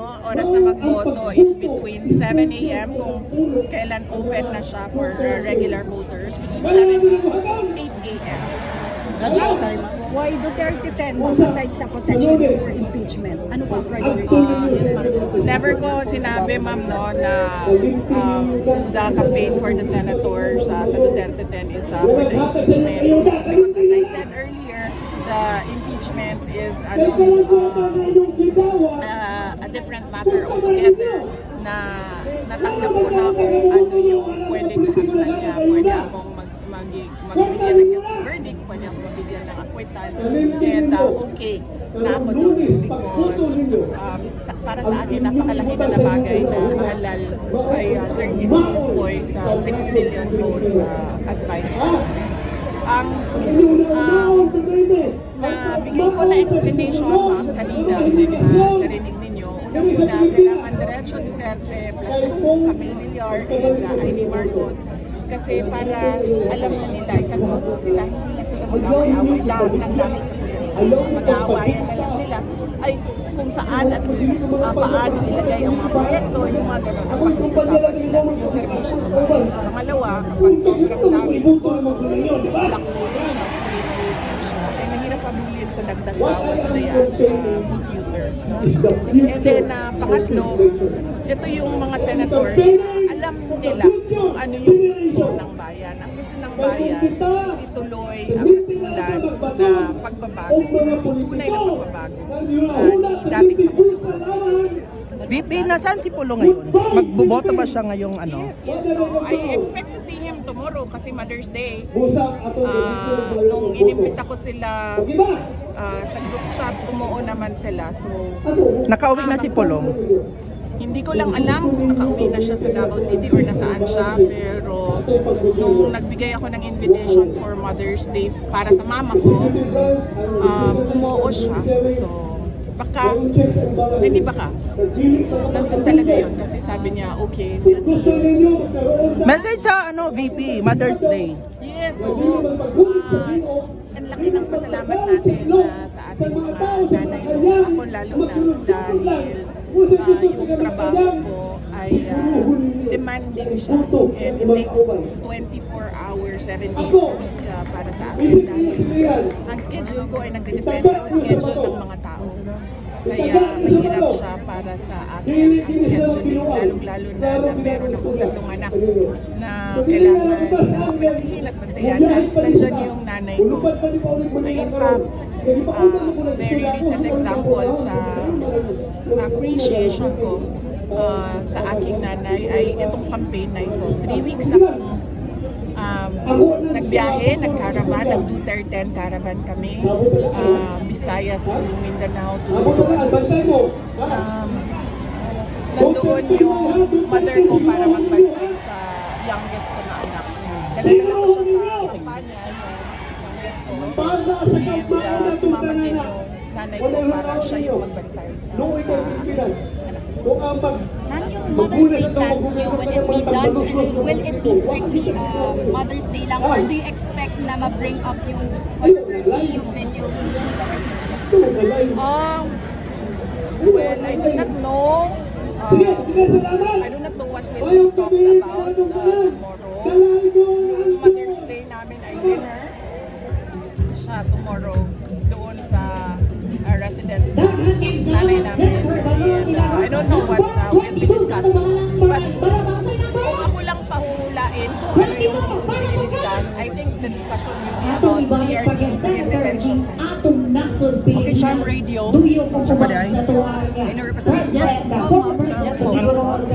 oras na magboto is between 7 a.m. kung kailan open na siya for regular voters, between 7 to 8 a.m. Why Duterte 10 besides sa potential for impeachment? Ano pa priority? Never ko sinabi, ma'am, no, na the campaign for the senator sa Duterte 10 is for the impeachment. Because as I said earlier, the impeachment is a different matter altogether, na natanggap ko na kung ano yung pwedeng kahanglan niya. Pwede akong magbigyan ng guilty verdict, pwede akong magbigyan ng acquittal, and okay na ako doon because para sa akin napakalaki na bagay na mahalal ay 13.6 million votes as vice president. Nabigay ko na explanation, ma'am, kanina, narinig ninyo. Una-una, kailangan Diretso Duterte plus 2, Camille Villar and Amy Marcos. Kasi para alam na nila, isang grupo sila, hindi na sila mag-away-away lang ng dahil sa politika. Mag-aawayan na lang nila ay kung saan at paano ilagay ang mga proyekto, yung mga gano'n ang pag-uusapan nila, yung servisyo sa mga. Pangalawa, kapag sobrang dami, black-voting siya, street-voting siya, ay mahirap pabilin sa dagdag bawas sa dayaan sa computer. And then, pangatlo, ito yung mga senators na alam nila kung ano yung gusto ng bayan. Ang gusto ng bayan is ituloy ang nasimulan na pagbabago, tunay na pagbabago ni dating Pangulong. VP, nasaan si Pulo ngayon? Magboboto ba siya ngayong ano? Yes. So, I expect to see him tomorrow kasi Mother's Day. Nung inimbita ko sila sa group chat, umuo naman sila. So, Nakauwi na si Pulong? hindi ko lang alam kung nakauwi na siya sa Davao City or nasaan siya, pero nung nagbigay ako ng invitation for Mother's Day para sa mama ko, umuo siya. So, baka, hindi baka, nandun talaga yun kasi sabi niya, okay, we'll see. Message sa VP, Mother's Day. Yes, oo. Ang laki ng pasalamat natin sa ating mga nanay. Ako lalo na dahil yung trabaho ko ay demanding siya, and it takes 24 hours, 7 days per week para sa akin dahil ang schedule ko ay nagdedepende sa schedule ng mga tao. Kaya mahirap siya para sa akin ang scheduling, lalong-lalo na meron akong tatlong anak na kailangan pagpiliin at bantayan. At nandiyan yung nanay ko. In fact, very recent example sa appreciation ko sa aking nanay ay itong campaign na ito. 3 weeks akong nagbiyahe, nag-caravan, nag-Duterte 10 caravan kami, Visayas to Mindanao to Luzon. Nandoon yung mother ko para magbantay sa youngest ko na anak. Dala-dala ko siya sa kampanya, yung youngest ko, and sumama din yung nanay ko para siya yung magbantay sa anak. Ma'am, yung Mother's Day plans niyo, will it be lunch and will it be strictly Mother's Day lang, or do you expect na ma-bring up yung controversy, yung video? Well, I do not know. I do not know what we will talk about tomorrow. Yung Mother's Day namin ay dinner siya tomorrow doon sa residence na nanay namin. And I don't know what we'll be discussing. But kung ako lang pahuhulain kung ano yung i-discuss, I think the discussion will be about PRD and detention center. Okay, Charm Radio. Siya ba di ay? Any representative? Yes, yes po.